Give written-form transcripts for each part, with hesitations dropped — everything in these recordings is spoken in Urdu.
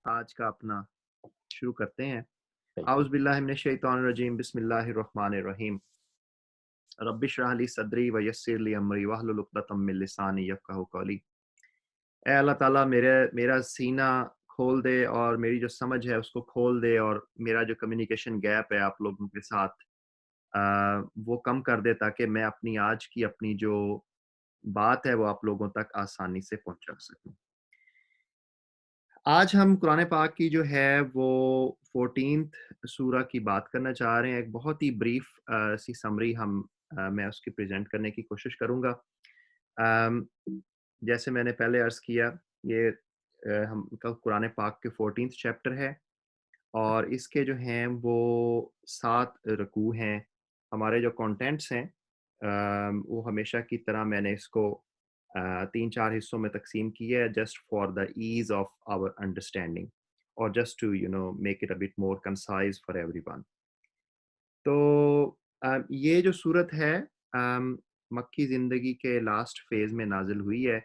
آج کا اپنا شروع کرتے ہیں۔ بالکل۔ اعوذ باللہ من الشیطان الرجیم، بسم اللہ الرحمن الرحیم۔ رب اشرح لی صدری ویسر لی امری واحلل عقدۃ من لسانی یفقہوا قولی۔ اے اللہ تعالیٰ میرا سینہ کھول دے اور میری جو سمجھ ہے اس کو کھول دے، اور میرا جو کمیونیکیشن گیپ ہے آپ لوگوں کے ساتھ وہ کم کر دے، تاکہ میں اپنی جو بات ہے وہ آپ لوگوں تک آسانی سے پہنچا سکوں۔ آج ہم قرآن پاک کی جو ہے وہ 14th سورہ کی بات کرنا چاہ رہے ہیں۔ ایک بہت ہی بریف سی سمری میں اس کی پریزنٹ کرنے کی کوشش کروں گا۔ آم، جیسے میں نے پہلے عرض کیا، یہ ہم کا قرآن پاک کے 14th چیپٹر ہے، اور اس کے جو ہیں وہ 7 رکوع ہیں۔ ہمارے جو کانٹینٹس ہیں وہ ہمیشہ کی طرح میں نے اس کو 3-4 حصوں میں تقسیم کی ہے، just for the ease of our understanding, اور just to make it a bit more concise for everyone. تو یہ جو صورت ہے مکی زندگی کے لاسٹ فیز میں نازل ہوئی ہے،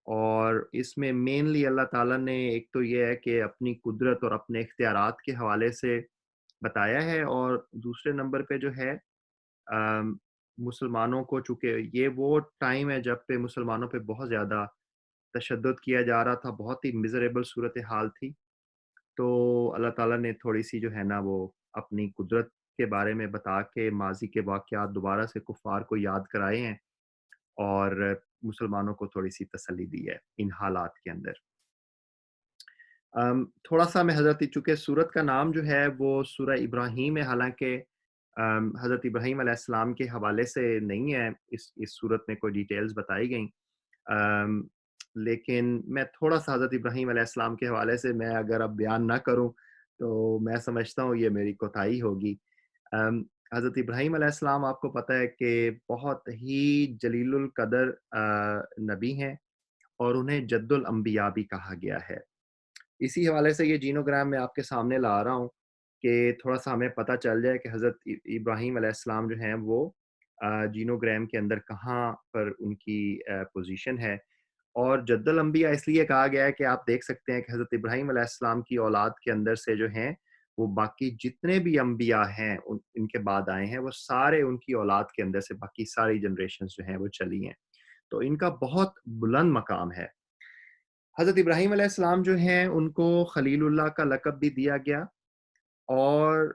اور اس میں مینلی اللہ تعالیٰ نے ایک تو یہ ہے کہ اپنی قدرت اور اپنے اختیارات کے حوالے سے بتایا ہے، اور دوسرے نمبر پہ جو ہے مسلمانوں کو، چونکہ یہ وہ ٹائم ہے جب پہ مسلمانوں پہ بہت زیادہ تشدد کیا جا رہا تھا، بہت ہی میزریبل صورتحال تھی، تو اللہ تعالیٰ نے تھوڑی سی جو ہے نا وہ اپنی قدرت کے بارے میں بتا کے ماضی کے واقعات دوبارہ سے کفار کو یاد کرائے ہیں، اور مسلمانوں کو تھوڑی سی تسلی دی ہے ان حالات کے اندر۔ تھوڑا سا میں چونکہ سورت کا نام جو ہے وہ سورہ ابراہیم ہے، حالانکہ حضرت ابراہیم علیہ السلام کے حوالے سے نہیں ہے اس سورت میں کوئی ڈیٹیلز بتائی گئیں، لیکن میں تھوڑا سا حضرت ابراہیم علیہ السلام کے حوالے سے میں اگر اب بیان نہ کروں تو میں سمجھتا ہوں یہ میری کوتاہی ہوگی۔ حضرت ابراہیم علیہ السلام آپ کو پتہ ہے کہ بہت ہی جلیل القدر نبی ہیں، اور انہیں جد الانبیاء بھی کہا گیا ہے۔ اسی حوالے سے یہ جینوگرام میں آپ کے سامنے لا رہا ہوں کہ تھوڑا سا ہمیں پتہ چل جائے کہ حضرت ابراہیم علیہ السلام جو ہیں وہ جینوگرام کے اندر کہاں پر ان کی پوزیشن ہے۔ اور جد الانبیاء اس لیے کہا گیا ہے کہ آپ دیکھ سکتے ہیں کہ حضرت ابراہیم علیہ السلام کی اولاد کے اندر سے جو ہیں وہ باقی جتنے بھی انبیاء ہیں ان کے بعد آئے ہیں، وہ سارے ان کی اولاد کے اندر سے باقی ساری جنریشنز جو ہیں وہ چلی ہیں، تو ان کا بہت بلند مقام ہے۔ حضرت ابراہیم علیہ السلام جو ہیں ان کو خلیل اللہ کا لقب بھی دیا گیا، اور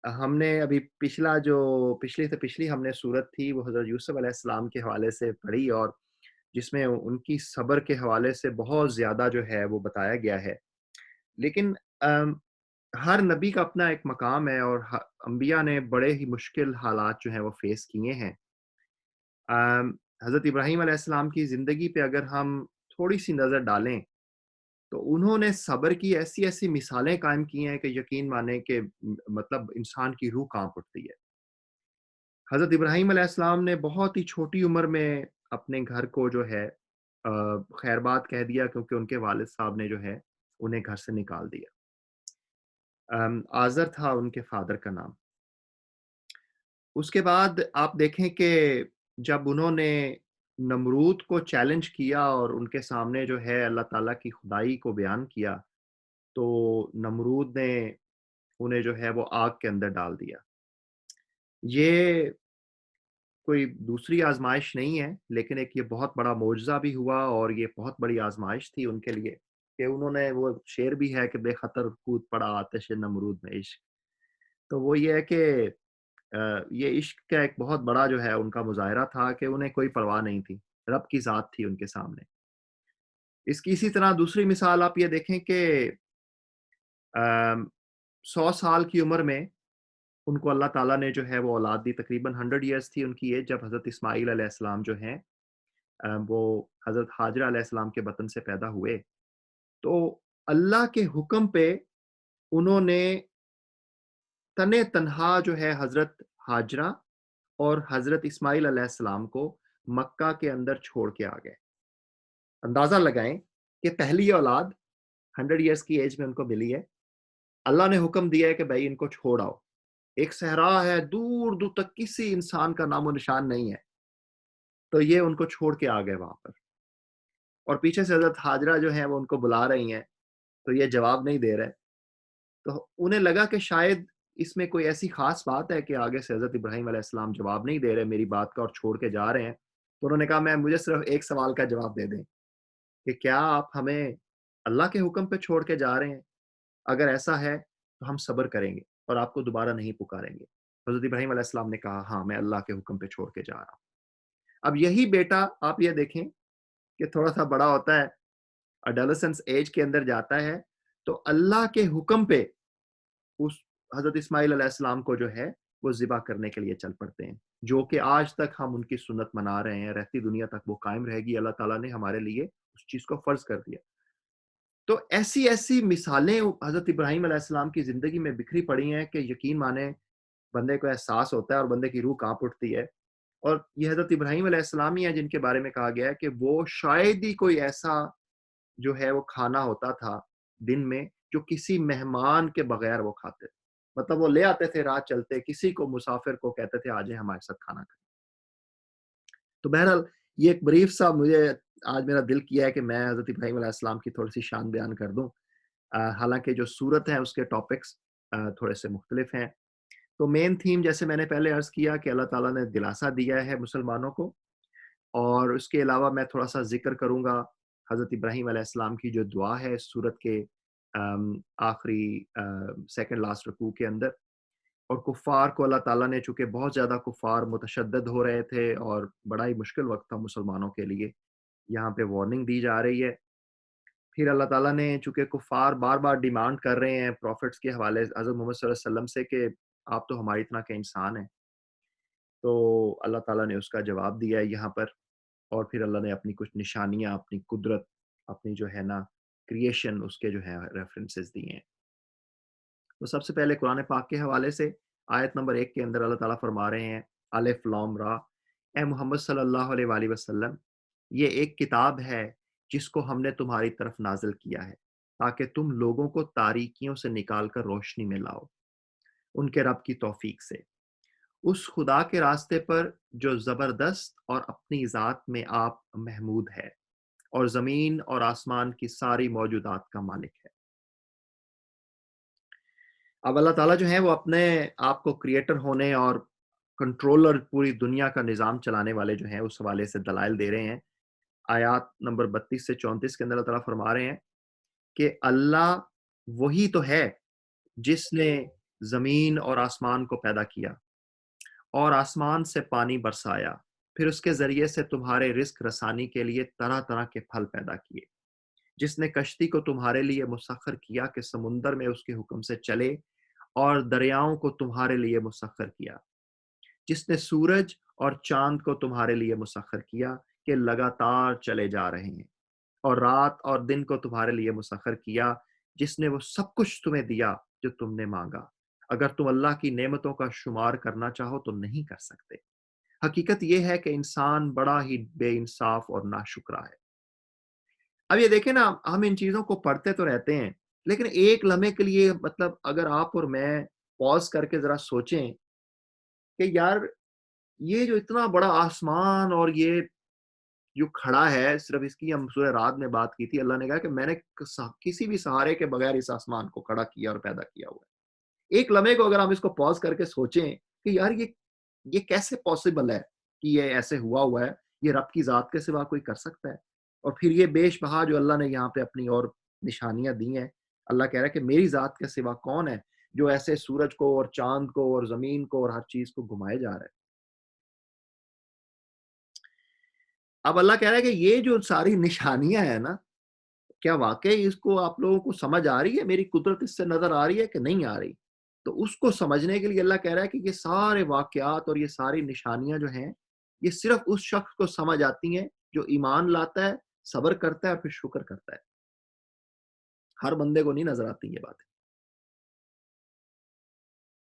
ہم نے ابھی پچھلی ہم نے صورت تھی وہ حضرت یوسف علیہ السلام کے حوالے سے پڑھی، اور جس میں ان کی صبر کے حوالے سے بہت زیادہ جو ہے وہ بتایا گیا ہے۔ لیکن ہر نبی کا اپنا ایک مقام ہے، اور انبیاء نے بڑے ہی مشکل حالات جو ہیں وہ فیس کیے ہیں۔ حضرت ابراہیم علیہ السلام کی زندگی پہ اگر ہم تھوڑی سی نظر ڈالیں تو انہوں نے صبر کی ایسی ایسی مثالیں قائم کی ہیں کہ یقین مانیں کہ مطلب انسان کی روح کانپ اٹھتی ہے۔ حضرت ابراہیم علیہ السلام نے بہت ہی چھوٹی عمر میں اپنے گھر کو جو ہے خیر بات کہہ دیا، کیونکہ ان کے والد صاحب نے جو ہے انہیں گھر سے نکال دیا۔ آزر تھا ان کے فادر کا نام۔ اس کے بعد آپ دیکھیں کہ جب انہوں نے نمرود کو چیلنج کیا اور ان کے سامنے جو ہے اللہ تعالیٰ کی خدائی کو بیان کیا، تو نمرود نے انہیں جو ہے وہ آگ کے اندر ڈال دیا۔ یہ کوئی دوسری آزمائش نہیں ہے، لیکن ایک یہ بہت بڑا معجزہ بھی ہوا، اور یہ بہت بڑی آزمائش تھی ان کے لیے کہ انہوں نے، وہ شعر بھی ہے کہ بے خطر کود پڑا آتش نمرود میں عشق، تو وہ یہ ہے کہ یہ عشق کا ایک بہت بڑا جو ہے ان کا مظاہرہ تھا کہ انہیں کوئی پرواہ نہیں تھی، رب کی ذات تھی ان کے سامنے۔ اس کی اسی طرح دوسری مثال آپ یہ دیکھیں کہ 100 سال کی عمر میں ان کو اللہ تعالیٰ نے جو ہے وہ اولاد دی، تقریباً 100 ایئرس تھی ان کی ایج جب حضرت اسماعیل علیہ السلام جو ہیں وہ حضرت حاجرہ علیہ السلام کے بطن سے پیدا ہوئے، تو اللہ کے حکم پہ انہوں نے تنے تنہا جو ہے حضرت حاجرہ اور حضرت اسماعیل علیہ السلام کو مکہ کے اندر چھوڑ کے آ گئے۔ اندازہ لگائیں کہ پہلی اولاد 100 ایئرس کی ایج میں ان کو ملی ہے، اللہ نے حکم دیا ہے کہ بھائی ان کو چھوڑ آؤ، ایک صحرا ہے، دور دور تک کسی انسان کا نام و نشان نہیں ہے، تو یہ ان کو چھوڑ کے آ گئے وہاں پر، اور پیچھے سے حضرت حاجرہ جو ہیں وہ ان کو بلا رہی ہیں تو یہ جواب نہیں دے رہے۔ تو انہیں لگا کہ شاید اس میں کوئی ایسی خاص بات ہے کہ آگے سے حضرت ابراہیم علیہ السلام جواب نہیں دے رہے میری بات کا اور چھوڑ کے جا رہے ہیں۔ تو انہوں نے کہا مجھے صرف ایک سوال کا جواب دے دیں کہ کیا آپ ہمیں اللہ کے حکم پہ چھوڑ کے جا رہے ہیں؟ اگر ایسا ہے تو ہم صبر کریں گے اور آپ کو دوبارہ نہیں پکاریں گے۔ حضرت ابراہیم علیہ السلام نے کہا ہاں میں اللہ کے حکم پہ چھوڑ کے جا رہا ہوں۔ اب یہی بیٹا آپ یہ دیکھیں کہ تھوڑا سا بڑا ہوتا ہے، اڈولسنس ایج کے اندر جاتا ہے، تو اللہ کے حکم پہ اس حضرت اسماعیل علیہ السلام کو جو ہے وہ ذبح کرنے کے لیے چل پڑتے ہیں، جو کہ آج تک ہم ان کی سنت منا رہے ہیں، رہتی دنیا تک وہ قائم رہے گی۔ اللہ تعالیٰ نے ہمارے لیے اس چیز کو فرض کر دیا۔ تو ایسی ایسی مثالیں حضرت ابراہیم علیہ السلام کی زندگی میں بکھری پڑی ہیں کہ یقین مانیں بندے کو احساس ہوتا ہے اور بندے کی روح کانپ اٹھتی ہے۔ اور یہ حضرت ابراہیم علیہ السلام ہی ہیں جن کے بارے میں کہا گیا ہے کہ وہ شاید ہی کوئی ایسا جو ہے وہ کھانا ہوتا تھا دن میں جو کسی مہمان کے بغیر وہ کھاتے تھے۔ مطلب وہ لے آتے تھے رات چلتے، کسی کو مسافر کو کہتے تھے آ جائیں ہمارے ساتھ کھانا کھائیں۔ تو بہرحال یہ ایک بریف سا مجھے آج میرا دل کیا ہے کہ میں حضرت ابراہیم علیہ السلام کی تھوڑی سی شان بیان کر دوں، حالانکہ جو صورت ہے اس کے ٹاپکس تھوڑے سے مختلف ہیں۔ تو مین تھیم جیسے میں نے پہلے عرض کیا کہ اللہ تعالیٰ نے دلاسا دیا ہے مسلمانوں کو، اور اس کے علاوہ میں تھوڑا سا ذکر کروں گا حضرت ابراہیم علیہ السلام کی جو دعا ہے اس صورت کے آخری سیکنڈ لاسٹ رکوع کے اندر۔ اور کفار کو اللہ تعالیٰ نے، چونکہ بہت زیادہ کفار متشدد ہو رہے تھے اور بڑا ہی مشکل وقت تھا مسلمانوں کے لیے، یہاں پہ وارننگ دی جا رہی ہے۔ پھر اللہ تعالیٰ نے، چونکہ کفار بار بار ڈیمانڈ کر رہے ہیں پروفٹس کے حوالے حضرت محمد صلی اللہ علیہ وسلم سے کہ آپ تو ہماری طرح کے انسان ہیں، تو اللہ تعالیٰ نے اس کا جواب دیا ہے یہاں پر۔ اور پھر اللہ نے اپنی کچھ نشانیاں، اپنی قدرت، اپنی جو ہے نا کریشن، اس کے جو ہے ریفرنسز دیے ہیں۔ تو سب سے پہلے قرآن پاک کے حوالے سے آیت نمبر 1 کے اندر اللہ تعالیٰ فرما رہے ہیں الف لام را، اے محمد صلی اللہ علیہ وآلہ وسلم، یہ ایک کتاب ہے جس کو ہم نے تمہاری طرف نازل کیا ہے تاکہ تم لوگوں کو تاریکیوں سے نکال کر روشنی میں لاؤ ان کے رب کی توفیق سے، اس خدا کے راستے پر جو زبردست اور اپنی ذات میں آپ محمود ہے اور زمین اور آسمان کی ساری موجودات کا مالک ہے۔ اب اللہ تعالیٰ جو ہے وہ اپنے آپ کو کریٹر ہونے اور کنٹرولر، پوری دنیا کا نظام چلانے والے جو ہیں اس حوالے سے دلائل دے رہے ہیں۔ آیات نمبر 32 سے 34 کے اندر اللہ تعالیٰ فرما رہے ہیں کہ اللہ وہی تو ہے جس نے زمین اور آسمان کو پیدا کیا اور آسمان سے پانی برسایا، پھر اس کے ذریعے سے تمہارے رزق رسانی کے لیے طرح طرح کے پھل پیدا کیے، جس نے کشتی کو تمہارے لیے مسخر کیا کہ سمندر میں اس کے حکم سے چلے اور دریاؤں کو تمہارے لیے مسخر کیا، جس نے سورج اور چاند کو تمہارے لیے مسخر کیا کہ لگاتار چلے جا رہے ہیں، اور رات اور دن کو تمہارے لیے مسخر کیا، جس نے وہ سب کچھ تمہیں دیا جو تم نے مانگا۔ اگر تم اللہ کی نعمتوں کا شمار کرنا چاہو تو نہیں کر سکتے۔ حقیقت یہ ہے کہ انسان بڑا ہی بے انصاف اور ناشکرا ہے۔ اب یہ دیکھیں نا، ہم ان چیزوں کو پڑھتے تو رہتے ہیں، لیکن ایک لمحے کے لیے مطلب اگر آپ اور میں پاز کر کے ذرا سوچیں کہ یار یہ جو اتنا بڑا آسمان اور یہ جو کھڑا ہے، صرف اس کی ہم سورہ رات میں بات کی تھی، اللہ نے کہا کہ میں نے کسی بھی سہارے کے بغیر اس آسمان کو کھڑا کیا اور پیدا کیا ہوا ہے۔ ایک لمحے کو اگر ہم اس کو پاز کر کے سوچیں کہ یار یہ کیسے پاسبل ہے کہ یہ ایسے ہوا ہے، یہ رب کی ذات کے سوا کوئی کر سکتا ہے؟ اور پھر یہ بیش بہا جو اللہ نے یہاں پہ اپنی اور نشانیاں دی ہیں، اللہ کہہ رہا ہے کہ میری ذات کے سوا کون ہے جو ایسے سورج کو اور چاند کو اور زمین کو اور ہر چیز کو گھمائے جا رہا ہے۔ اب اللہ کہہ رہا ہے کہ یہ جو ساری نشانیاں ہیں نا، کیا واقعی اس کو آپ لوگوں کو سمجھ آ رہی ہے؟ میری قدرت اس سے نظر آ رہی ہے کہ نہیں آ رہی؟ تو اس کو سمجھنے کے لیے اللہ کہہ رہا ہے کہ یہ سارے واقعات اور یہ ساری نشانیاں جو ہیں، یہ صرف اس شخص کو سمجھ آتی ہیں جو ایمان لاتا ہے، صبر کرتا ہے اور پھر شکر کرتا ہے۔ ہر بندے کو نہیں نظر آتی یہ باتیں۔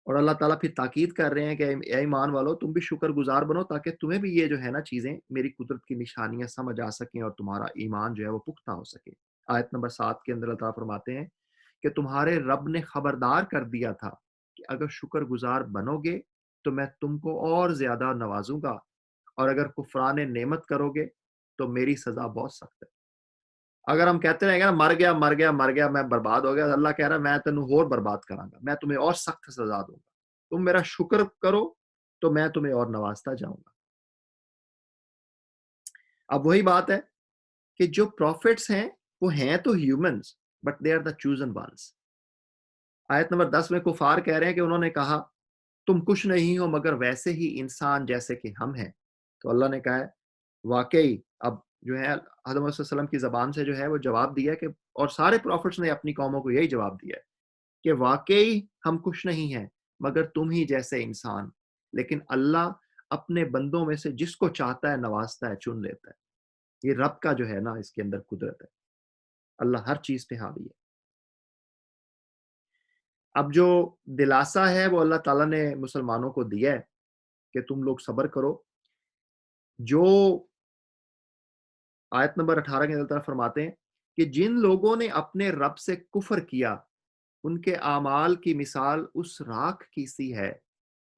اور اللہ تعالیٰ پھر تاکید کر رہے ہیں کہ اے ایمان والو، تم بھی شکر گزار بنو تاکہ تمہیں بھی یہ جو ہے نا چیزیں، میری قدرت کی نشانیاں سمجھ آ سکیں اور تمہارا ایمان جو ہے وہ پختہ ہو سکے۔ آیت نمبر 7 کے اندر اللہ تعالیٰ فرماتے ہیں کہ تمہارے رب نے خبردار کر دیا تھا کہ اگر شکر گزار بنو گے تو میں تم کو اور زیادہ نوازوں گا، اور اگر کفران نعمت کرو گے تو میری سزا بہت سخت ہے۔ اگر ہم کہتے رہیں گے نا مر گیا مر گیا مر گیا میں برباد ہو گیا، اللہ کہہ رہا ہے میں تینوں اور برباد کراں گا، میں تمہیں اور سخت سزا دوں گا، تم میرا شکر کرو تو میں تمہیں اور نوازتا جاؤں گا۔ اب وہی بات ہے کہ جو پروفٹس ہیں وہ ہیں تو humans but they are the chosen ones. آیت نمبر 10 میں کفار کہہ رہے ہیں کہ انہوں نے کہا تم کچھ نہیں ہو مگر ویسے ہی انسان جیسے کہ ہم ہیں۔ تو اللہ نے کہا ہے واقعی اب جو ہے حضرت محمد صلی اللہ علیہ وسلم کی زبان سے جو ہے وہ جواب دیا کہ، اور سارے پروفٹس نے اپنی قوموں کو یہی جواب دیا ہے کہ واقعی ہم کچھ نہیں ہیں مگر تم ہی جیسے انسان، لیکن اللہ اپنے بندوں میں سے جس کو چاہتا ہے نوازتا ہے، چن لیتا ہے۔ یہ رب کا جو ہے نا اس کے اندر قدرت ہے، اللہ ہر چیز پہ حاوی ہے۔ اب جو دلاسا ہے وہ اللہ تعالیٰ نے مسلمانوں کو دیا ہے کہ تم لوگ صبر کرو۔ جو آیت نمبر 18 کے اندر فرماتے ہیں کہ جن لوگوں نے اپنے رب سے کفر کیا ان کے اعمال کی مثال اس راکھ کی سی ہے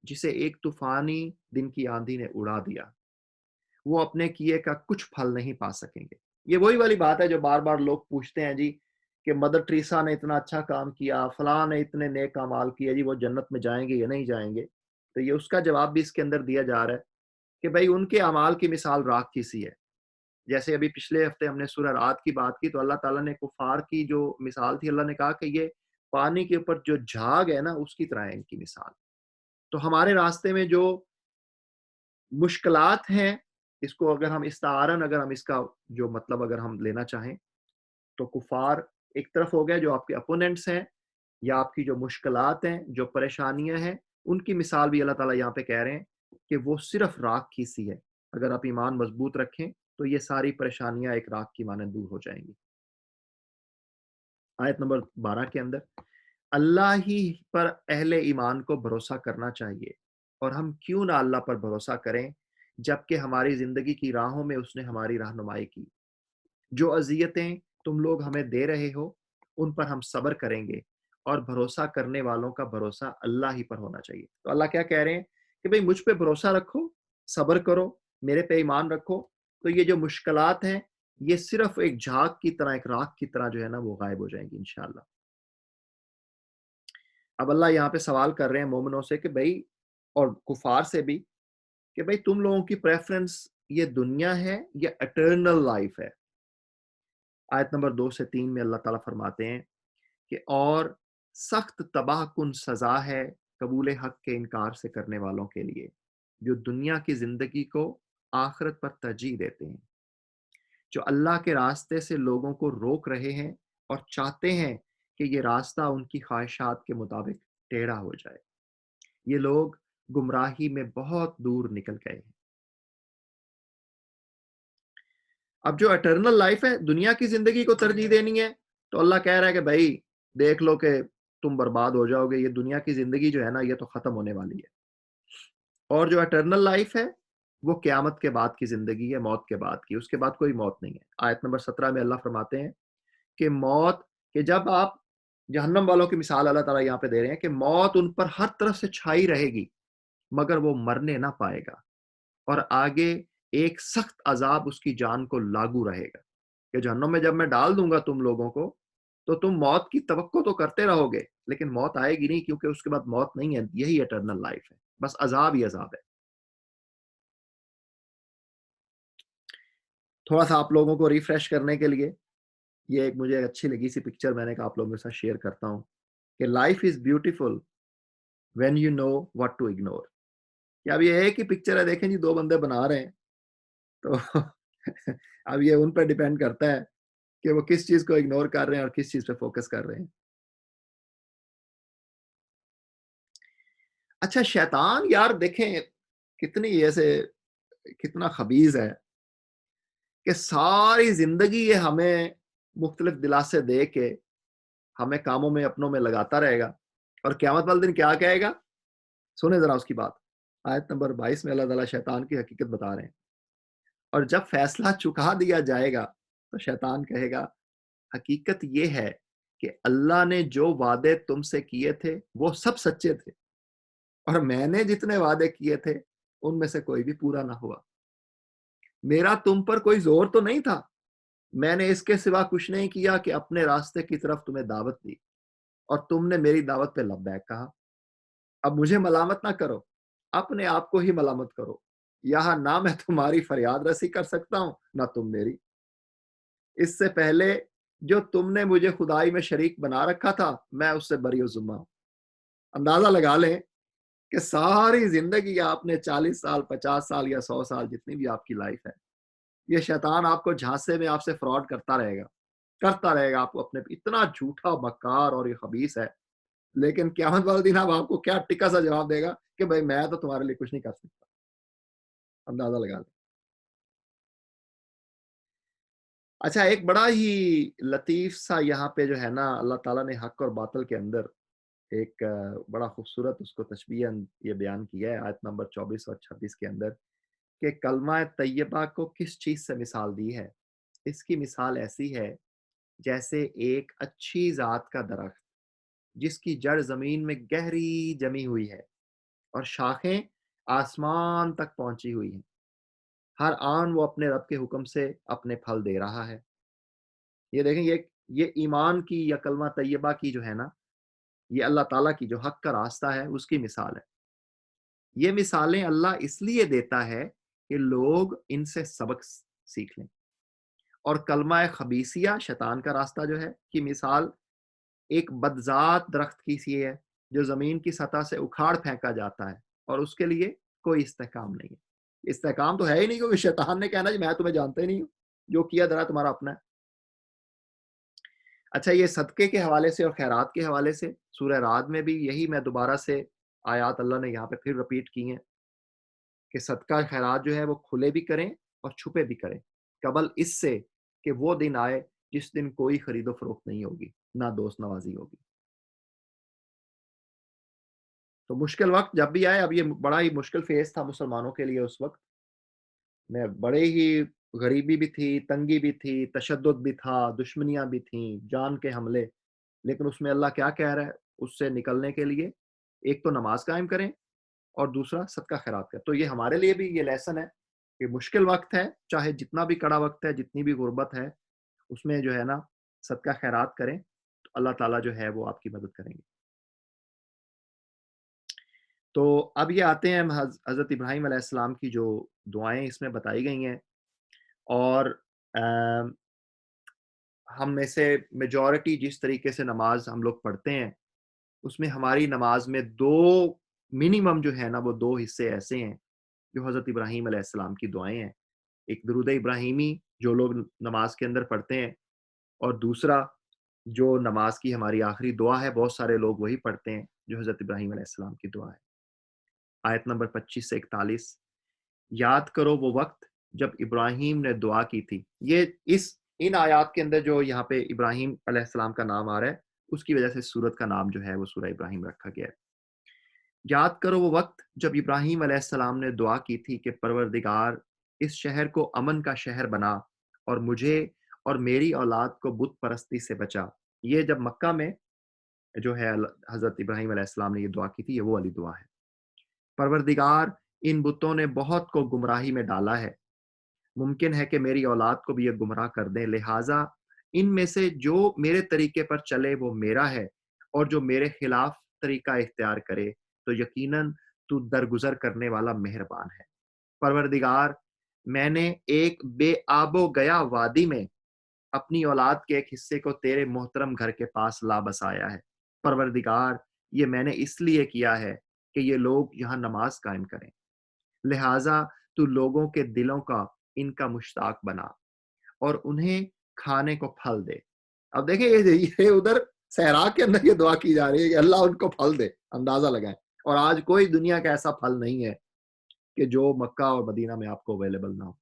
جسے ایک طوفانی دن کی آندھی نے اڑا دیا، وہ اپنے کیے کا کچھ پھل نہیں پا سکیں گے۔ یہ وہی والی بات ہے جو بار بار لوگ پوچھتے ہیں جی کہ مدر ٹریسا نے اتنا اچھا کام کیا، فلاں نے اتنے نیک اعمال کیا، جی وہ جنت میں جائیں گے یا نہیں جائیں گے؟ تو یہ اس کا جواب بھی اس کے اندر دیا جا رہا ہے کہ بھائی ان کے اعمال کی مثال راکھ کی سی ہے۔ جیسے ابھی پچھلے ہفتے ہم نے سورہ رات کی بات کی تو اللہ تعالیٰ نے کفار کی جو مثال تھی، اللہ نے کہا کہ یہ پانی کے اوپر جو جھاگ ہے نا اس کی طرح ہے ان کی مثال۔ تو ہمارے راستے میں جو مشکلات ہیں، اس کو اگر ہم استعارن اگر ہم اس کا جو مطلب اگر ہم لینا چاہیں تو کفار ایک طرف ہو گئے جو آپ کے اپوننٹس ہیں، یا آپ کی جو مشکلات ہیں، جو پریشانیاں ہیں، ان کی مثال بھی اللہ تعالیٰ یہاں پہ کہہ رہے ہیں کہ وہ صرف راکھ کی سی ہے۔ اگر آپ ایمان مضبوط رکھیں تو یہ ساری پریشانیاں ایک راکھ کی مانند دور ہو جائیں گی۔ آیت نمبر 12 کے اندر اللہ ہی پر اہل ایمان کو بھروسہ کرنا چاہیے، اور ہم کیوں نہ اللہ پر بھروسہ کریں جبکہ ہماری زندگی کی راہوں میں اس نے ہماری رہنمائی کی۔ جو اذیتیں تم لوگ ہمیں دے رہے ہو ان پر ہم صبر کریں گے، اور بھروسہ کرنے والوں کا بھروسہ اللہ ہی پر ہونا چاہیے۔ تو اللہ کیا کہہ رہے ہیں کہ بھئی مجھ پہ بھروسہ رکھو، صبر کرو، میرے پہ ایمان رکھو، تو یہ جو مشکلات ہیں یہ صرف ایک جھاگ کی طرح، ایک راکھ کی طرح جو ہے نا وہ غائب ہو جائیں گی انشاءاللہ۔ اب اللہ یہاں پہ سوال کر رہے ہیں مومنوں سے کہ بھئی، اور کفار سے بھی، کہ بھئی تم لوگوں کی پریفرنس یہ دنیا ہے یا اٹرنل لائف ہے؟ آیت نمبر 2 سے 3 میں اللہ تعالیٰ فرماتے ہیں کہ اور سخت تباہ کن سزا ہے قبول حق کے انکار سے کرنے والوں کے لیے جو دنیا کی زندگی کو آخرت پر ترجیح دیتے ہیں، جو اللہ کے راستے سے لوگوں کو روک رہے ہیں اور چاہتے ہیں کہ یہ راستہ ان کی خواہشات کے مطابق ٹیڑھا ہو جائے۔ یہ لوگ گمراہی میں بہت دور نکل گئے ہیں۔ اب جو اٹرنل لائف ہے، دنیا کی زندگی کو ترجیح دینی ہے، تو اللہ کہہ رہا ہے کہ بھائی دیکھ لو کہ تم برباد ہو جاؤ گے، یہ دنیا کی زندگی جو ہے نا یہ تو ختم ہونے والی ہے۔ اور جو اٹرنل لائف ہے وہ قیامت کے بعد کی زندگی ہے، موت کے بعد کی، اس کے بعد کوئی موت نہیں ہے۔ آیت نمبر 17 میں اللہ فرماتے ہیں کہ موت، کہ جب آپ جہنم والوں کی مثال اللہ تعالیٰ یہاں پہ دے رہے ہیں کہ موت ان پر ہر طرف سے چھائی رہے گی مگر وہ مرنے نہ پائے گا، اور آگے ایک سخت عذاب اس کی جان کو لاگو رہے گا کہ جہنم میں جب میں ڈال دوں گا تم لوگوں کو تو تم موت کی توقع تو کرتے رہو گے لیکن موت آئے گی نہیں، کیونکہ اس کے بعد موت نہیں ہے، یہی اٹرنل لائف ہے، بس عذاب ہی عذاب ہے۔ تھوڑا سا آپ لوگوں کو ریفریش کرنے کے لیے یہ ایک مجھے اچھی لگی سی پکچر میں نے کہا آپ لوگوں کے ساتھ شیئر کرتا ہوں کہ life is beautiful when you know what to ignore. کہ اب یہ ایک ہی پکچر ہے، دیکھیں جی دو بندے بنا رہے ہیں، تو اب یہ ان پہ ڈیپینڈ کرتا ہے کہ وہ کس چیز کو اگنور کر رہے ہیں اور کس چیز پہ فوکس کر رہے ہیں۔ اچھا شیطان یار دیکھیں کتنی ایسے کتنا خبیث ہے کہ ساری زندگی یہ ہمیں مختلف دلاسے دے کے ہمیں کاموں میں اپنوں میں لگاتا رہے گا، اور قیامت والے دن کیا کہے گا؟ سنیں ذرا اس کی بات۔ آیت نمبر 22 میں اللہ تعالیٰ شیطان کی حقیقت بتا رہے ہیں، اور جب فیصلہ چکا دیا جائے گا تو شیطان کہے گا حقیقت یہ ہے کہ اللہ نے جو وعدے تم سے کیے تھے وہ سب سچے تھے، اور میں نے جتنے وعدے کیے تھے ان میں سے کوئی بھی پورا نہ ہوا۔ میرا تم پر کوئی زور تو نہیں تھا، میں نے اس کے سوا کچھ نہیں کیا کہ اپنے راستے کی طرف تمہیں دعوت دی اور تم نے میری دعوت پہ لبیک کہا۔ اب مجھے ملامت نہ کرو، اپنے آپ کو ہی ملامت کرو۔ یہاں نہ میں تمہاری فریاد رسی کر سکتا ہوں نہ تم میری۔ اس سے پہلے جو تم نے مجھے خدائی میں شریک بنا رکھا تھا میں اس سے بری و ذمہ ہوں۔ اندازہ لگا لیں کہ ساری زندگی آپ نے 40 سال 50 سال یا 100 سال جتنی بھی آپ کی لائف ہے، یہ شیطان آپ کو جھانسے میں آپ سے فراڈ کرتا رہے گا آپ کو اپنے اتنا جھوٹا مکار اور یہ خبیث ہے، لیکن قیامت والے دن اب آپ کو کیا ٹکا سا جواب دے گا کہ بھائی میں تو تمہارے لیے کچھ نہیں کر سکتا۔ اندازہ لگا لیں۔ اچھا، ایک بڑا ہی لطیف سا یہاں پہ جو ہے نا اللہ تعالیٰ نے حق اور باطل کے اندر ایک بڑا خوبصورت اس کو تشبیہ یہ بیان کیا ہے آیت نمبر 24 اور 26 کے اندر کہ کلمہ طیبہ کو کس چیز سے مثال دی ہے۔ اس کی مثال ایسی ہے جیسے ایک اچھی ذات کا درخت جس کی جڑ زمین میں گہری جمی ہوئی ہے اور شاخیں آسمان تک پہنچی ہوئی ہیں۔ ہر آن وہ اپنے رب کے حکم سے اپنے پھل دے رہا ہے۔ یہ دیکھیں، یہ ایمان کی یا کلمہ طیبہ کی جو ہے نا، یہ اللہ تعالیٰ کی جو حق کا راستہ ہے اس کی مثال ہے۔ یہ مثالیں اللہ اس لیے دیتا ہے کہ لوگ ان سے سبق سیکھ لیں۔ اور کلمہ خبیثیہ شیطان کا راستہ جو ہے کی مثال ایک بدذات درخت کی سی ہے جو زمین کی سطح سے اکھاڑ پھینکا جاتا ہے اور اس کے لیے کوئی استحکام نہیں ہے۔ استحکام تو ہے ہی نہیں، کیونکہ شیطان نے کہنا جی میں تمہیں جانتا ہی نہیں ہوں، جو کیا درا تمہارا اپنا ہے۔ اچھا، یہ صدقے کے حوالے سے اور خیرات کے حوالے سے سورہ رعد میں بھی یہی میں دوبارہ سے آیات اللہ نے یہاں پہ پھر رپیٹ کی ہیں کہ صدقہ خیرات جو ہے وہ کھلے بھی کریں اور چھپے بھی کریں، قبل اس سے کہ وہ دن آئے جس دن کوئی خرید و فروخت نہیں ہوگی، نہ دوست نوازی ہوگی۔ تو مشکل وقت جب بھی آئے، اب یہ بڑا ہی مشکل فیز تھا مسلمانوں کے لیے اس وقت میں، بڑے ہی غریبی بھی تھی، تنگی بھی تھی، تشدد بھی تھا، دشمنیاں بھی تھیں، جان کے حملے، لیکن اس میں اللہ کیا کہہ رہا ہے اس سے نکلنے کے لیے؟ ایک تو نماز قائم کریں اور دوسرا صدقہ خیرات کریں۔ تو یہ ہمارے لیے بھی یہ لیسن ہے کہ مشکل وقت ہے، چاہے جتنا بھی کڑا وقت ہے، جتنی بھی غربت ہے، اس میں جو ہے نا صدقہ خیرات کریں تو اللہ تعالیٰ جو ہے وہ آپ کی مدد کریں گے۔ تو اب یہ آتے ہیں حضرت ابراہیم علیہ السلام کی جو دعائیں اس میں بتائی گئی ہیں، اور ہم میں سے میجورٹی جس طریقے سے نماز ہم لوگ پڑھتے ہیں اس میں ہماری نماز میں دو منیمم جو ہے نا وہ دو حصے ایسے ہیں جو حضرت ابراہیم علیہ السلام کی دعائیں ہیں۔ ایک درود ابراہیمی جو لوگ نماز کے اندر پڑھتے ہیں، اور دوسرا جو نماز کی ہماری آخری دعا ہے بہت سارے لوگ وہی پڑھتے ہیں جو حضرت ابراہیم علیہ السلام کی دعا ہے۔ آیت نمبر 25 سے 41، یاد کرو وہ وقت جب ابراہیم نے دعا کی تھی۔ یہ ان آیات کے اندر جو یہاں پہ ابراہیم علیہ السلام کا نام آ رہا ہے اس کی وجہ سے سورت کا نام جو ہے وہ سورہ ابراہیم رکھا گیا ہے۔ یاد کرو وہ وقت جب ابراہیم علیہ السلام نے دعا کی تھی کہ پروردگار اس شہر کو امن کا شہر بنا اور مجھے اور میری اولاد کو بت پرستی سے بچا۔ یہ جب مکہ میں جو ہے حضرت ابراہیم علیہ السلام نے یہ دعا کی تھی، یہ وہ والی دعا ہے۔ پروردگار ان بتوں نے بہت کو گمراہی میں ڈالا ہے، ممکن ہے کہ میری اولاد کو بھی یہ گمراہ کر دیں، لہٰذا ان میں سے جو میرے طریقے پر چلے وہ میرا ہے، اور جو میرے خلاف طریقہ اختیار کرے تو یقیناً تو درگزر کرنے والا مہربان ہے۔ پروردگار، میں نے ایک بے آب و گیا وادی میں اپنی اولاد کے ایک حصے کو تیرے محترم گھر کے پاس لا بسایا ہے۔ پروردگار، یہ میں نے اس لیے کیا ہے کہ یہ لوگ یہاں نماز قائم کریں، لہٰذا تو لوگوں کے دلوں کا ان کا مشتاق بنا اور انہیں کھانے کو پھل دے۔ اب دیکھیں یہ ادھر صحرا کے اندر یہ دعا کی جا رہی ہے کہ اللہ ان کو پھل دے، اندازہ لگائیں۔ اور آج کوئی دنیا کا ایسا پھل نہیں ہے کہ جو مکہ اور مدینہ میں آپ کو اویلیبل نہ ہو۔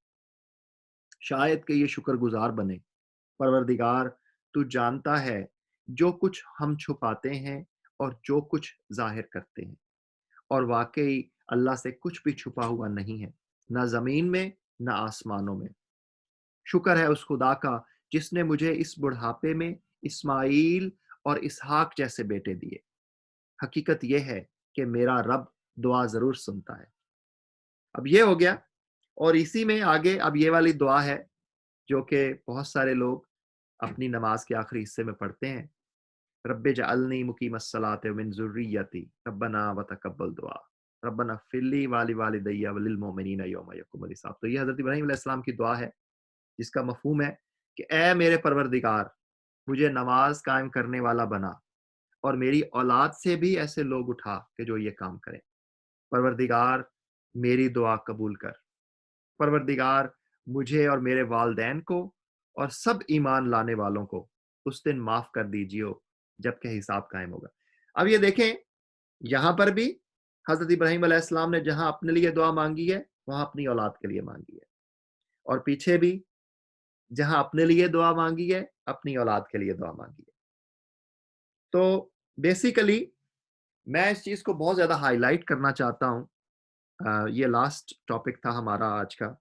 شاید کہ یہ شکر گزار بنے۔ پروردگار، تو جانتا ہے جو کچھ ہم چھپاتے ہیں اور جو کچھ ظاہر کرتے ہیں، اور واقعی اللہ سے کچھ بھی چھپا ہوا نہیں ہے، نہ زمین میں نہ آسمانوں میں۔ شکر ہے اس خدا کا جس نے مجھے اس بڑھاپے میں اسماعیل اور اسحاق جیسے بیٹے دیے۔ حقیقت یہ ہے کہ میرا رب دعا ضرور سنتا ہے۔ اب یہ ہو گیا، اور اسی میں آگے اب یہ والی دعا ہے جو کہ بہت سارے لوگ اپنی نماز کے آخری حصے میں پڑھتے ہیں، رب جعلنی مقیم الصلاۃ ومن ذریتی ربنا وتقبل دعا ربنا اغفر لی ولوالدی وللمؤمنین یوم یقوم الحساب. تو یہ حضرت ابراہیم علیہ السلام کی دعا ہے جس کا مفہوم ہے کہ اے میرے پروردگار، مجھے نماز قائم کرنے والا بنا اور میری اولاد سے بھی ایسے لوگ اٹھا کہ جو یہ کام کریں. پروردگار میری دعا قبول کر. پروردگار مجھے اور میرے والدین کو اور سب ایمان لانے والوں کو اس دن معاف کر دیجیے جب کہ حساب قائم ہوگا. اب یہ دیکھیں، یہاں پر بھی حضرت ابراہیم علیہ السلام نے جہاں اپنے لیے دعا مانگی ہے وہاں اپنی اولاد کے لیے مانگی ہے، اور پیچھے بھی جہاں اپنے لیے دعا مانگی ہے اپنی اولاد کے لیے دعا مانگی ہے. تو بیسیکلی میں اس چیز کو بہت زیادہ ہائی لائٹ کرنا چاہتا ہوں. یہ لاسٹ ٹاپک تھا ہمارا آج کا،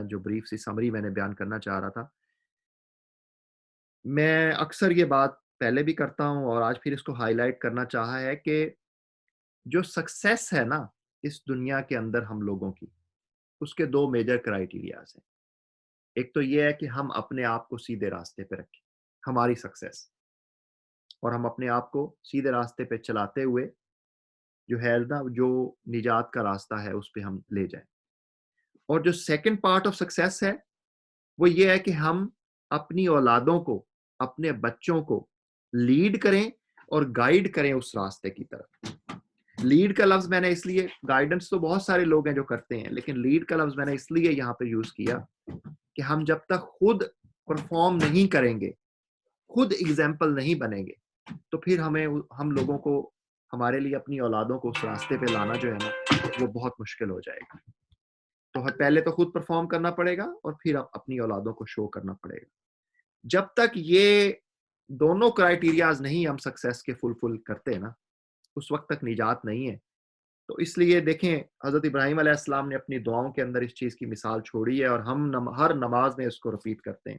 جو بریف سی سمری میں نے بیان کرنا چاہ رہا تھا. میں اکثر یہ بات پہلے بھی کرتا ہوں اور آج پھر اس کو ہائی لائٹ کرنا چاہا ہے کہ جو سکسیس ہے نا اس دنیا کے اندر ہم لوگوں کی، اس کے دو میجر کرائیٹیریاز ہیں. ایک تو یہ ہے کہ ہم اپنے آپ کو سیدھے راستے پہ رکھیں، ہماری سکسیس، اور ہم اپنے آپ کو سیدھے راستے پہ چلاتے ہوئے جو ہے نا جو نجات کا راستہ ہے اس پہ ہم لے جائیں. اور جو سیکنڈ پارٹ آف سکسیس ہے وہ یہ ہے کہ ہم اپنی اولادوں کو، اپنے بچوں کو لیڈ کریں اور گائیڈ کریں اس راستے کی طرف. لیڈ کا لفظ میں نے اس لیے، گائیڈنس تو بہت سارے لوگ ہیں جو کرتے ہیں، لیکن لیڈ کا لفظ میں نے اس لیے یہاں پہ یوز کیا کہ ہم جب تک خود پرفارم نہیں کریں گے، خود ایگزامپل نہیں بنیں گے، تو پھر ہم لوگوں کو، ہمارے لیے اپنی اولادوں کو اس راستے پہ لانا جو ہے نا وہ بہت مشکل ہو جائے گا. تو پہلے تو خود پرفارم کرنا پڑے گا اور پھر اپنی اولادوں کو شو کرنا پڑے گا. جب تک یہ دونوں کرائیٹیریاز نہیں ہم سکسیس کے فل کرتے نا، اس وقت تک نجات نہیں ہے. تو اس لیے دیکھیں حضرت ابراہیم علیہ السلام نے اپنی دعاؤں کے اندر اس چیز کی مثال چھوڑی ہے، اور ہم ہر نماز میں اس کو ریپیٹ کرتے ہیں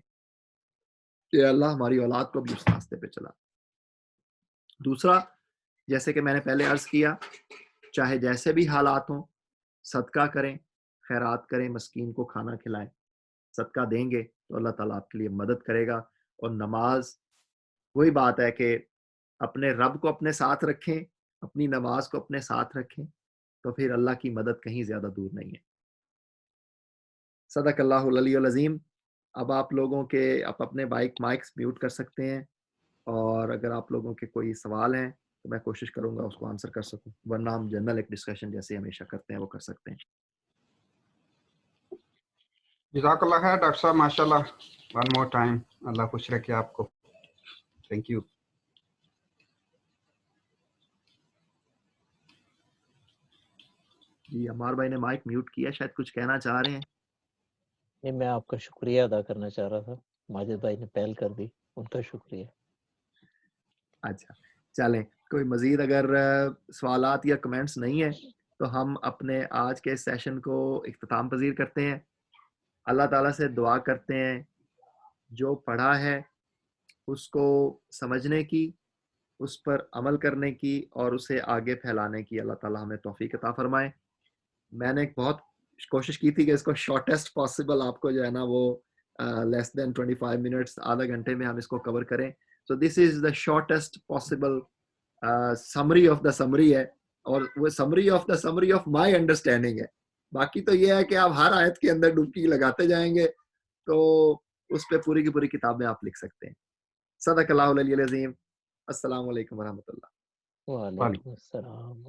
کہ اللہ ہماری اولاد کو بھی اس راستے پہ چلا. دوسرا، جیسے کہ میں نے پہلے عرض کیا، چاہے جیسے بھی حالات ہوں، صدقہ کریں، خیرات کریں، مسکین کو کھانا کھلائیں. صدقہ دیں گے تو اللہ تعالیٰ آپ کے لیے مدد کرے گا. اور نماز، وہی بات ہے کہ اپنے رب کو اپنے ساتھ رکھیں، اپنی نماز کو اپنے ساتھ رکھیں، تو پھر اللہ کی مدد کہیں زیادہ دور نہیں ہے. صدق اللہ العلی العظیم. اب آپ لوگوں کے، آپ اپنے مائکس میوٹ کر سکتے ہیں، اور اگر آپ لوگوں کے کوئی سوال ہیں تو میں کوشش کروں گا اس کو آنسر کر سکوں، ورنہ ہم جنرل ایک ڈسکشن جیسے ہمیشہ کرتے ہیں وہ کر سکتے ہیں. جزاک اللہ خیر ڈاکٹر صاحب، ماشاء اللہ، ون مور ٹائم، اللہ خوش رکھے آپ کو. Thank you. جی عمار بھائی نے مائک میوٹ کیا، شاید کچھ کہنا چاہ رہے ہیں. نہیں، میں آپ کا شکریہ ادا کرنا چاہ رہا تھا. ماجد بھائی نے پہل کر دی، ان کا شکریہ. اچھا چلیں، کوئی مزید اگر سوالات یا کمنٹس نہیں ہیں تو ہم اپنے آج کے سیشن کو اختتام پذیر کرتے ہیں. اللہ تعالیٰ سے دعا کرتے ہیں جو پڑھا ہے اس کو سمجھنے کی، اس پر عمل کرنے کی اور اسے آگے پھیلانے کی اللہ تعالیٰ ہمیں توفیق عطا فرمائے. میں نے بہت کوشش کی تھی کہ اس کو شارٹیسٹ پاسبل آپ کو جو ہے نا وہ لیس دین 25 منٹس، آدھا گھنٹے میں ہم اس کو کور کریں. So this is the shortest possible summary of the summary ہے، اور وہ summary of the summary of my understanding ہے. باقی تو یہ ہے کہ آپ ہر آیت کے اندر ڈبکی لگاتے جائیں گے تو اس پہ پوری کی پوری کتابیں آپ لکھ سکتے ہیں. صدق اللہ العلی العظیم. السلام علیکم ورحمۃ اللہ. وعلیکم السلام.